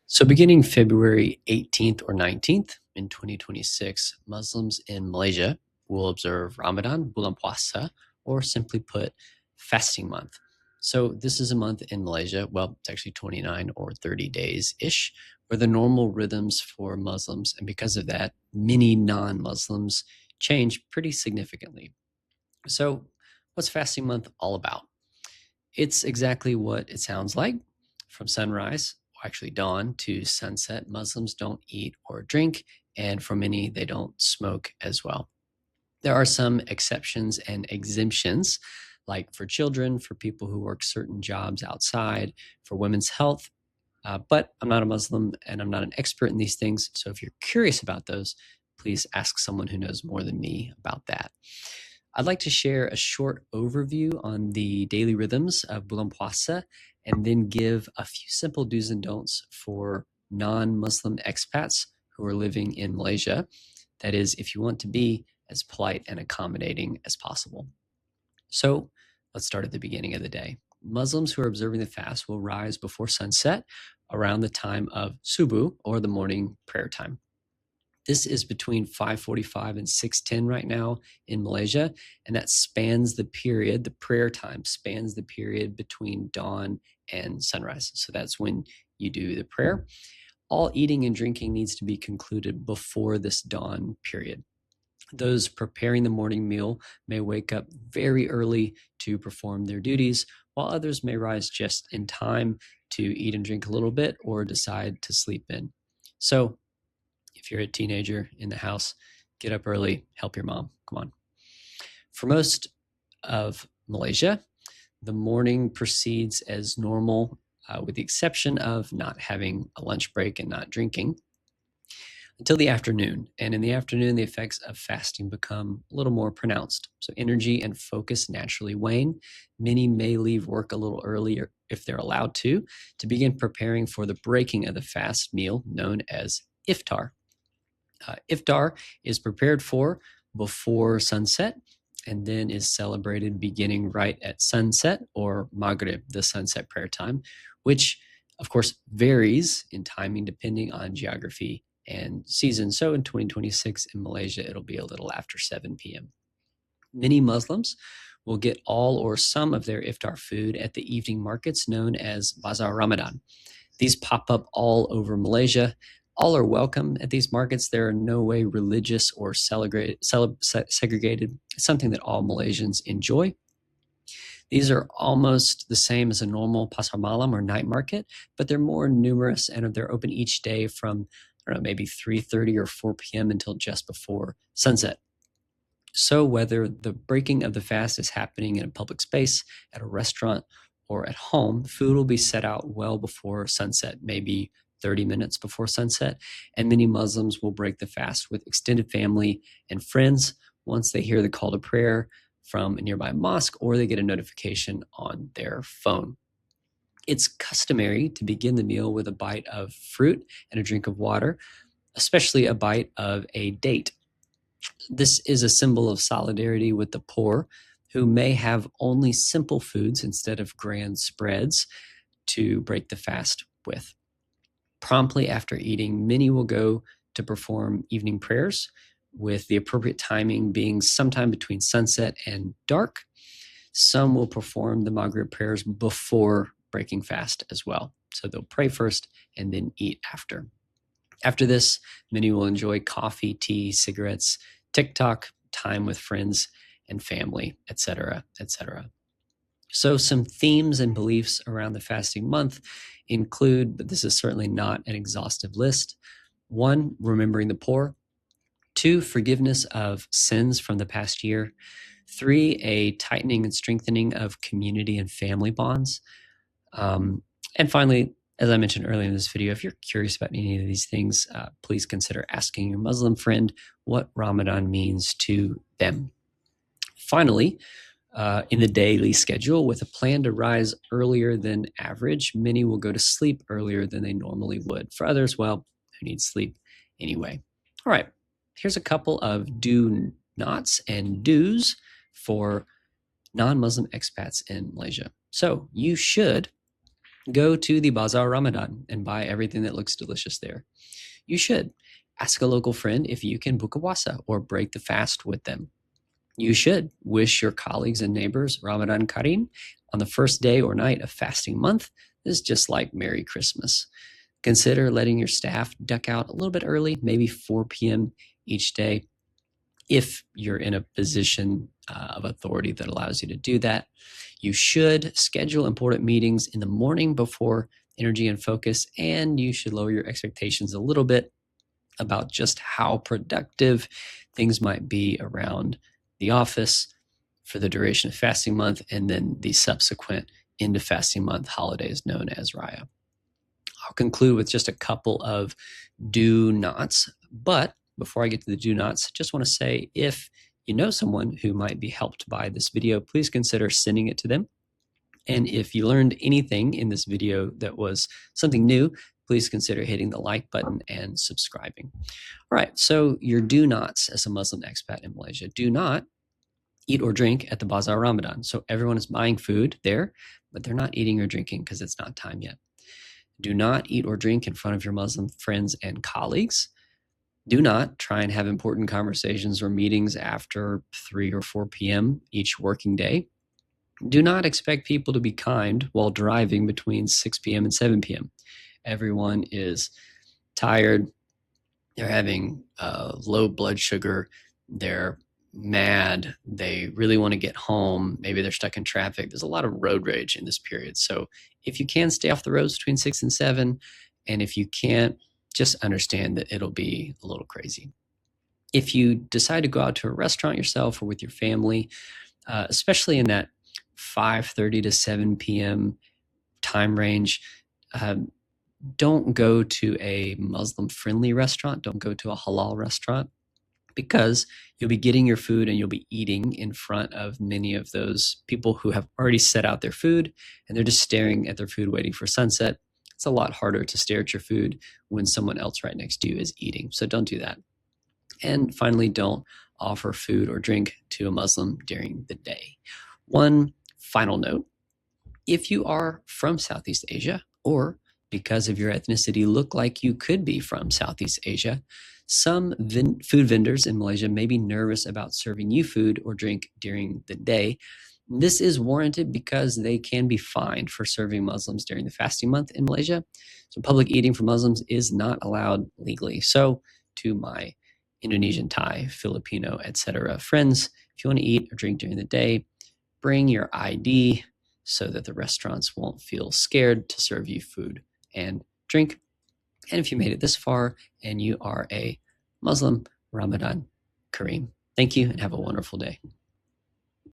So, beginning February 18th or 19th in 2026, Muslims in Malaysia will observe Ramadan, Bulan Puasa, or simply put, fasting month. So, this is a month in Malaysia, well, it's actually 29 or 30 days ish, where the normal rhythms for Muslims, and because of that, many non Muslims change pretty significantly. So, what's fasting month all about? It's exactly what it sounds like. From sunrise, or actually dawn, to sunset, Muslims don't eat or drink, and for many, they don't smoke as well. There are some exceptions and exemptions, like for children, for people who work certain jobs outside, for women's health. But I'm not a Muslim and I'm not an expert in these things. So if you're curious about those, please ask someone who knows more than me about that. I'd like to share a short overview on the daily rhythms of Bulan Puasa and then give a few simple do's and don'ts for non-Muslim expats who are living in Malaysia. That is, if you want to be as polite and accommodating as possible. So let's start at the beginning of the day. Muslims who are observing the fast will rise before sunset around the time of subuh, or the morning prayer time. This is between 5:45 and 6:10 right now in Malaysia, and that spans the period, the prayer time spans the period between dawn and sunrise. So that's when you do the prayer. All eating and drinking needs to be concluded before this dawn period. Those preparing the morning meal may wake up very early to perform their duties, while others may rise just in time to eat and drink a little bit or decide to sleep in. So if you're a teenager in the house, get up early, help your mom. Come on. For most of Malaysia, the morning proceeds as normal, with the exception of not having a lunch break and not drinking, until the afternoon. And in the afternoon, the effects of fasting become a little more pronounced. So energy and focus naturally wane. Many may leave work a little earlier if they're allowed to begin preparing for the breaking of the fast meal known as iftar. Iftar is prepared for before sunset and then is celebrated beginning right at sunset, or Maghrib, the sunset prayer time, which of course varies in timing depending on geography and season. So in 2026 in Malaysia, it'll be a little after 7 p.m. Many Muslims will get all or some of their iftar food at the evening markets known as Bazaar Ramadan. These pop up all over Malaysia. All are welcome at these markets. They're in no way religious or segregated. It's something that all Malaysians enjoy. These are almost the same as a normal pasar malam or night market, but they're more numerous and they're open each day from, I don't know, maybe 3:30 or 4 p.m. until just before sunset. So whether the breaking of the fast is happening in a public space, at a restaurant, or at home, food will be set out well before sunset, maybe 30 minutes before sunset, and many Muslims will break the fast with extended family and friends once they hear the call to prayer from a nearby mosque or they get a notification on their phone. It's customary to begin the meal with a bite of fruit and a drink of water, especially a bite of a date. This is a symbol of solidarity with the poor who may have only simple foods instead of grand spreads to break the fast with. Promptly after eating, many will go to perform evening prayers, with the appropriate timing being sometime between sunset and dark. Some will perform the Maghrib prayers before breaking fast as well. So they'll pray first and then eat after. After this, many will enjoy coffee, tea, cigarettes, TikTok, time with friends and family, etc., etc. So some themes and beliefs around the fasting month include, but this is certainly not an exhaustive list: 1, remembering the poor; 2, forgiveness of sins from the past year; 3, a tightening and strengthening of community and family bonds; and finally, as I mentioned earlier in this video, if you're curious about any of these things, please consider asking your Muslim friend what Ramadan means to them. Finally, in the daily schedule, with a plan to rise earlier than average, many will go to sleep earlier than they normally would. For others, well, who need sleep anyway? All right, here's a couple of do-nots and do's for non-Muslim expats in Malaysia. So you should Go to the Bazaar Ramadan and buy everything that looks delicious there. You should. Ask a local friend if you can buka puasa or break the fast with them. You should wish your colleagues and neighbors Ramadan Kareem on the first day or night of fasting month. This is just like Merry Christmas. Consider letting your staff duck out a little bit early, maybe 4 p.m. each day, if you're in a position of authority that allows you to do that. You should schedule important meetings in the morning before energy and focus, and you should lower your expectations a little bit about just how productive things might be around the office for the duration of fasting month and then the subsequent end of fasting month holidays known as Raya. I'll conclude with just a couple of do nots, but before I get to the do nots, just want to say if you know someone who might be helped by this video, please consider sending it to them. And if you learned anything in this video that was something new, please consider hitting the like button and subscribing. All right, so your do nots as a Muslim expat in Malaysia. Do not eat or drink at the Bazaar Ramadan. So everyone is buying food there, but they're not eating or drinking because it's not time yet. Do not eat or drink in front of your Muslim friends and colleagues. Do not try and have important conversations or meetings after 3 or 4 p.m. each working day. Do not expect people to be kind while driving between 6 p.m. and 7 p.m. Everyone is tired. They're having low blood sugar. They're mad. They really want to get home. Maybe they're stuck in traffic. There's a lot of road rage in this period. So if you can stay off the roads between 6 and 7, and if you can't, just understand that it'll be a little crazy. If you decide to go out to a restaurant yourself or with your family, especially in that 5:30 to 7 p.m. time range, don't go to a Muslim-friendly restaurant. Don't go to a halal restaurant, because you'll be getting your food and you'll be eating in front of many of those people who have already set out their food and they're just staring at their food waiting for sunset. It's a lot harder to stare at your food when someone else right next to you is eating. So don't do that. And finally, don't offer food or drink to a Muslim during the day. One final note: if you are from Southeast Asia, or because of your ethnicity look like you could be from Southeast Asia, some food vendors in Malaysia may be nervous about serving you food or drink during the day. This is warranted because they can be fined for serving Muslims during the fasting month in Malaysia. So public eating for Muslims is not allowed legally. So to my Indonesian, Thai, Filipino, etc. friends, if you want to eat or drink during the day, bring your ID so that the restaurants won't feel scared to serve you food and drink. And if you made it this far and you are a Muslim, Ramadan Kareem. Thank you and have a wonderful day.